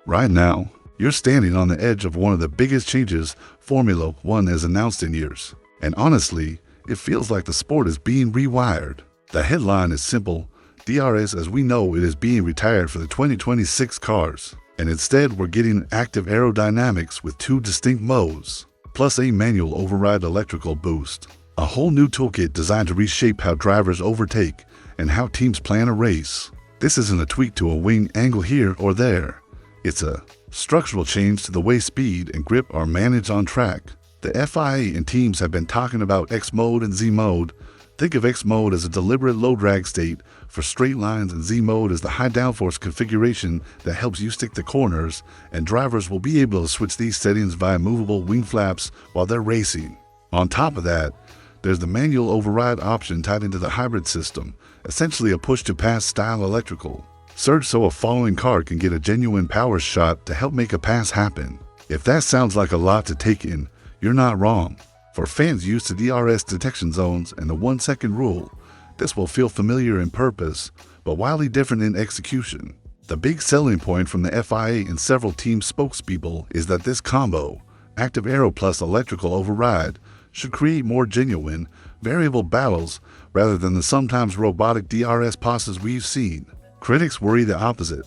Right now, you're standing on the edge of one of the biggest changes Formula One has announced in years. And honestly, it feels like the sport is being rewired. The headline is simple: DRS as we know it is being retired for the 2026 cars. And instead we're getting active aerodynamics with two distinct modes, plus a manual override electrical boost. A whole new toolkit designed to reshape how drivers overtake and how teams plan a race. This isn't a tweak to a wing angle here or there. It's a structural change to the way speed and grip are managed on track. The FIA and teams have been talking about X mode and Z mode. Think of X mode as a deliberate low drag state for straight lines, and Z mode as the high downforce configuration that helps you stick to corners, and drivers will be able to switch these settings via movable wing flaps while they're racing. On top of that, there's the manual override option tied into the hybrid system, essentially a push-to-pass style electrical surge so a following car can get a genuine power shot to help make a pass happen. If that sounds like a lot to take in, you're not wrong. For fans used to DRS detection zones and the 1 second rule, this will feel familiar in purpose, but wildly different in execution. The big selling point from the FIA and several team spokespeople is that this combo, active aero plus electrical override, should create more genuine, variable battles rather than the sometimes robotic DRS passes we've seen. Critics worry the opposite,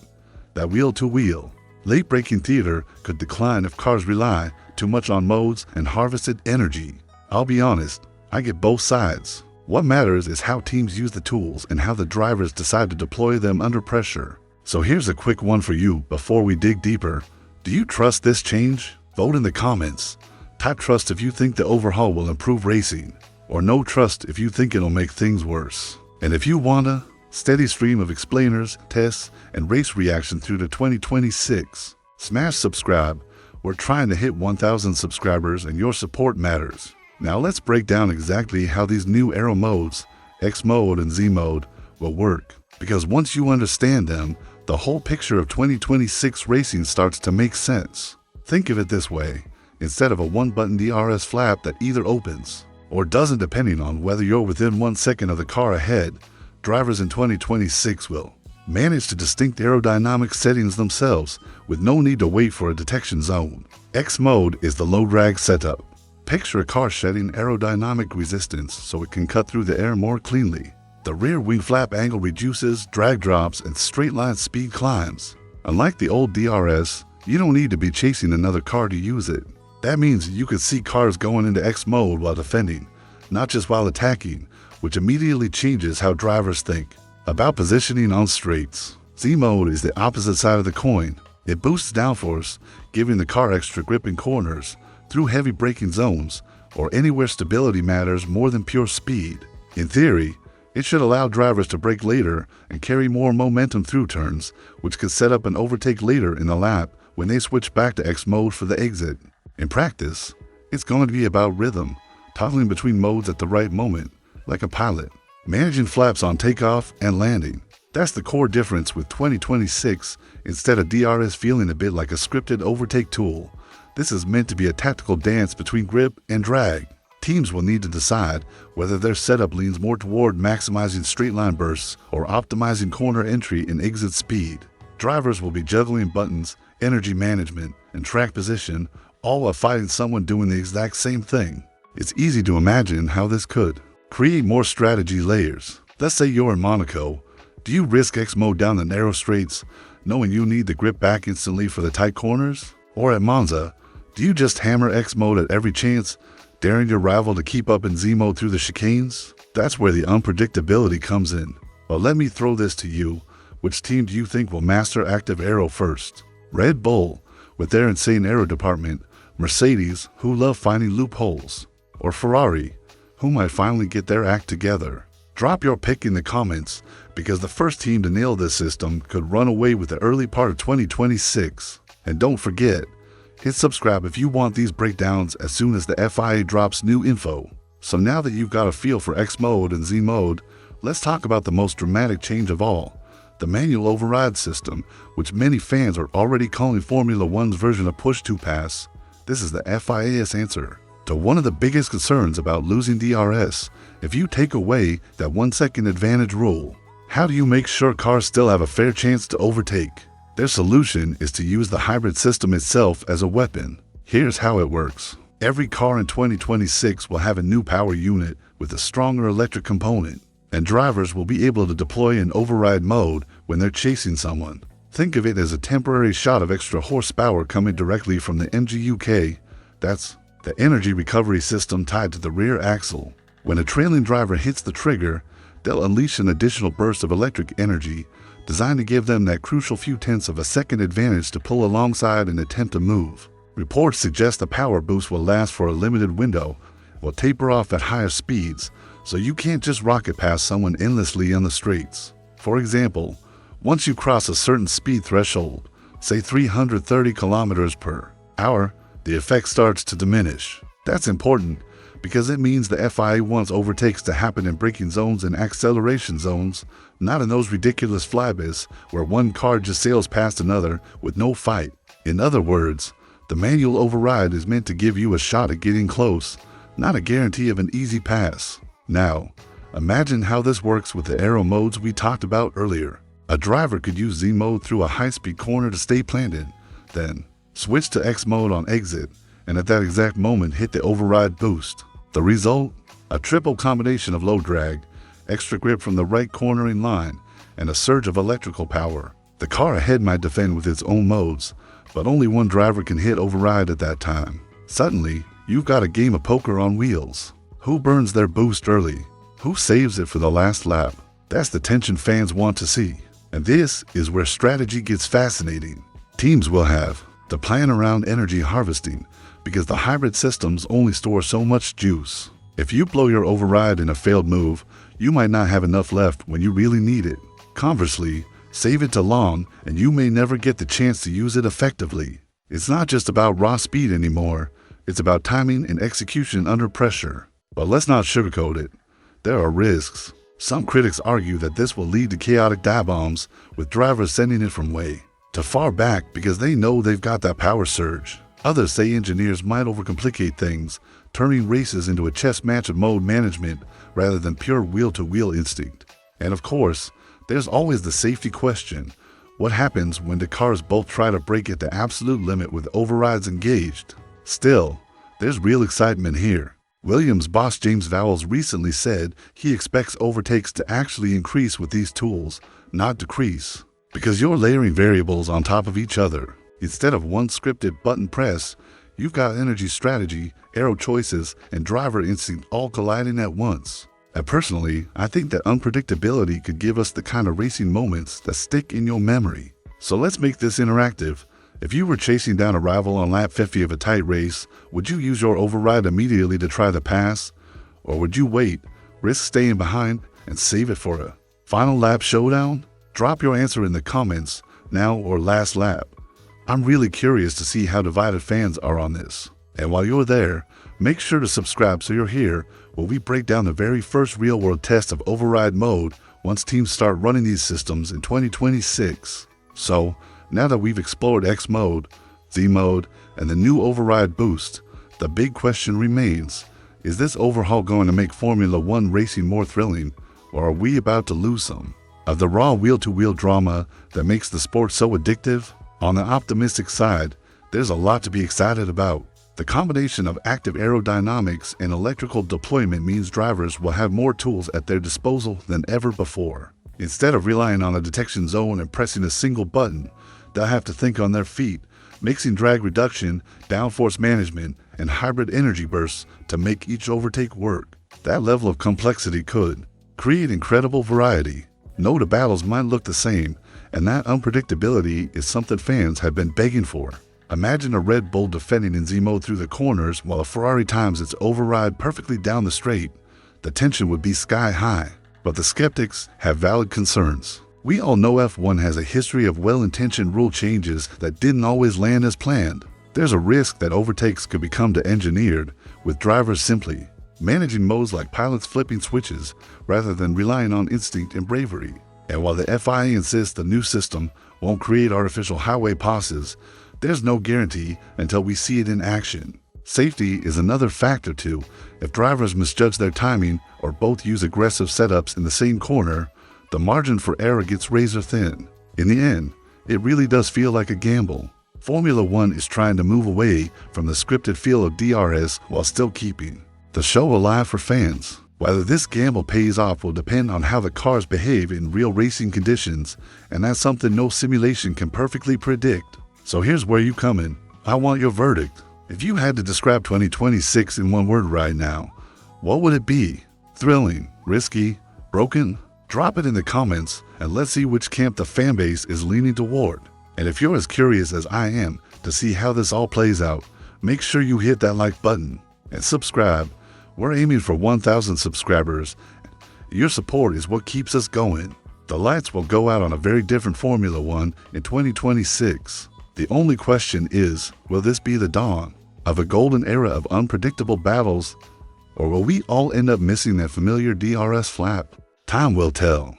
that wheel-to-wheel, late-braking theater could decline if cars rely too much on modes and harvested energy. I'll be honest, I get both sides. What matters is how teams use the tools and how the drivers decide to deploy them under pressure. So here's a quick one for you before we dig deeper. Do you trust this change? Vote in the comments. Type trust if you think the overhaul will improve racing, or no trust if you think it'll make things worse. And if you want a steady stream of explainers, tests, and race reaction through to 2026, smash subscribe. We're trying to hit 1,000 subscribers and your support matters. Now let's break down exactly how these new aero modes, X mode and Z mode, will work. Because once you understand them, the whole picture of 2026 racing starts to make sense. Think of it this way: instead of a one-button DRS flap that either opens or doesn't depending on whether you're within 1 second of the car ahead, drivers in 2026 will manage to distinct aerodynamic settings themselves with no need to wait for a detection zone. X mode is the low drag setup. Picture a car shedding aerodynamic resistance so it can cut through the air more cleanly. The rear wing flap angle reduces, drag drops, and straight line speed climbs. Unlike the old DRS, you don't need to be chasing another car to use it. That means you could see cars going into X mode while defending, not just while attacking, which immediately changes how drivers think about positioning on straights. Z mode is the opposite side of the coin. It boosts downforce, giving the car extra grip in corners, through heavy braking zones, or anywhere stability matters more than pure speed. In theory, it should allow drivers to brake later and carry more momentum through turns, which could set up an overtake later in the lap when they switch back to X mode for the exit. In practice, it's going to be about rhythm, toggling between modes at the right moment, like a pilot, managing flaps on takeoff and landing. That's the core difference with 2026. Instead of DRS feeling a bit like a scripted overtake tool, this is meant to be a tactical dance between grip and drag. Teams will need to decide whether their setup leans more toward maximizing straight line bursts or optimizing corner entry and exit speed. Drivers will be juggling buttons, energy management, and track position, all while fighting someone doing the exact same thing. It's easy to imagine how this could create more strategy layers. Let's say you're in Monaco. Do you risk X mode down the narrow straights, knowing you need the grip back instantly for the tight corners? Or at Monza, do you just hammer X mode at every chance, daring your rival to keep up in Z mode through the chicanes? That's where the unpredictability comes in. But let me throw this to you. Which team do you think will master active aero first? Red Bull, with their insane aero department, Mercedes, who love finding loopholes, or Ferrari, who might finally get their act together? Drop your pick in the comments, because the first team to nail this system could run away with the early part of 2026. And don't forget, hit subscribe if you want these breakdowns as soon as the FIA drops new info. So now that you've got a feel for X mode and Z mode, let's talk about the most dramatic change of all, the manual override system, which many fans are already calling Formula One's version of push-to-pass. This is the FIA's answer to one of the biggest concerns about losing DRS. If you take away that 1 second advantage rule, how do you make sure cars still have a fair chance to overtake? Their solution is to use the hybrid system itself as a weapon. Here's how it works. Every car in 2026 will have a new power unit with a stronger electric component, and drivers will be able to deploy an override mode when they're chasing someone. Think of it as a temporary shot of extra horsepower coming directly from the MGUK. That's the energy recovery system tied to the rear axle. When a trailing driver hits the trigger, they'll unleash an additional burst of electric energy designed to give them that crucial few tenths of a second advantage to pull alongside and attempt to move. Reports suggest the power boost will last for a limited window, will taper off at higher speeds, so you can't just rocket past someone endlessly on the straights. For example, once you cross a certain speed threshold, say 330 kilometers per hour, the effect starts to diminish. That's important because it means the FIA wants overtakes to happen in braking zones and acceleration zones, not in those ridiculous flybys where one car just sails past another with no fight. In other words, the manual override is meant to give you a shot at getting close, not a guarantee of an easy pass. Now, imagine how this works with the aero modes we talked about earlier. A driver could use Z mode through a high-speed corner to stay planted, then switch to X mode on exit, and at that exact moment hit the override boost. The result? A triple combination of low drag, extra grip from the right cornering line, and a surge of electrical power. The car ahead might defend with its own modes, but only one driver can hit override at that time. Suddenly, you've got a game of poker on wheels. Who burns their boost early? Who saves it for the last lap? That's the tension fans want to see. And this is where strategy gets fascinating. Teams will have to plan around energy harvesting because the hybrid systems only store so much juice. If you blow your override in a failed move, you might not have enough left when you really need it. Conversely, save it to long and you may never get the chance to use it effectively. It's not just about raw speed anymore, it's about timing and execution under pressure. But let's not sugarcoat it. There are risks. Some critics argue that this will lead to chaotic dive bombs, with drivers sending it from way to far back because they know they've got that power surge. Others say engineers might overcomplicate things, turning races into a chess match of mode management rather than pure wheel-to-wheel instinct. And of course, there's always the safety question. What happens when the cars both try to brake at the absolute limit with overrides engaged? Still, there's real excitement here. Williams boss James Vowles recently said he expects overtakes to actually increase with these tools, not decrease, because you're layering variables on top of each other. Instead of one scripted button press, you've got energy strategy, aero choices, and driver instinct all colliding at once. And personally, I think that unpredictability could give us the kind of racing moments that stick in your memory. So let's make this interactive. If you were chasing down a rival on lap 50 of a tight race, would you use your override immediately to try the pass? Or would you wait, risk staying behind, and save it for a final lap showdown? Drop your answer in the comments, now or last lap. I'm really curious to see how divided fans are on this. And while you're there, make sure to subscribe so you're here where we break down the very first real-world test of override mode once teams start running these systems in 2026. So, now that we've explored X mode, Z mode, and the new override boost, the big question remains, is this overhaul going to make Formula One racing more thrilling, or are we about to lose some of the raw wheel-to-wheel drama that makes the sport so addictive? On the optimistic side, there's a lot to be excited about. The combination of active aerodynamics and electrical deployment means drivers will have more tools at their disposal than ever before. Instead of relying on a detection zone and pressing a single button, they'll have to think on their feet, mixing drag reduction, downforce management, and hybrid energy bursts to make each overtake work. That level of complexity could create incredible variety. No, the battles might look the same, and that unpredictability is something fans have been begging for. Imagine a Red Bull defending in Z mode through the corners while a Ferrari times its override perfectly down the straight. The tension would be sky high, but the skeptics have valid concerns. We all know F1 has a history of well-intentioned rule changes that didn't always land as planned. There's a risk that overtakes could become de-engineered, with drivers simply managing modes like pilots flipping switches rather than relying on instinct and bravery. And while the FIA insists the new system won't create artificial highway passes, there's no guarantee until we see it in action. Safety is another factor too. If drivers misjudge their timing or both use aggressive setups in the same corner, the margin for error gets razor thin. In the end, It really does feel like a gamble. Formula One is trying to move away from the scripted feel of DRS while still keeping the show alive for fans. Whether this gamble pays off will depend on how the cars behave in real racing conditions, and that's something no simulation can perfectly predict. So here's where you come in. I want your verdict. If you had to describe 2026 in one word right now, what would it be? Thrilling, risky, broken? Drop it in the comments and let's see which camp the fanbase is leaning toward. And if you're as curious as I am to see how this all plays out, make sure you hit that like button and subscribe. We're aiming for 1,000 subscribers. Your support is what keeps us going. The lights will go out on a very different Formula One in 2026. The only question is, will this be the dawn of a golden era of unpredictable battles, or will we all end up missing that familiar DRS flap? Time will tell.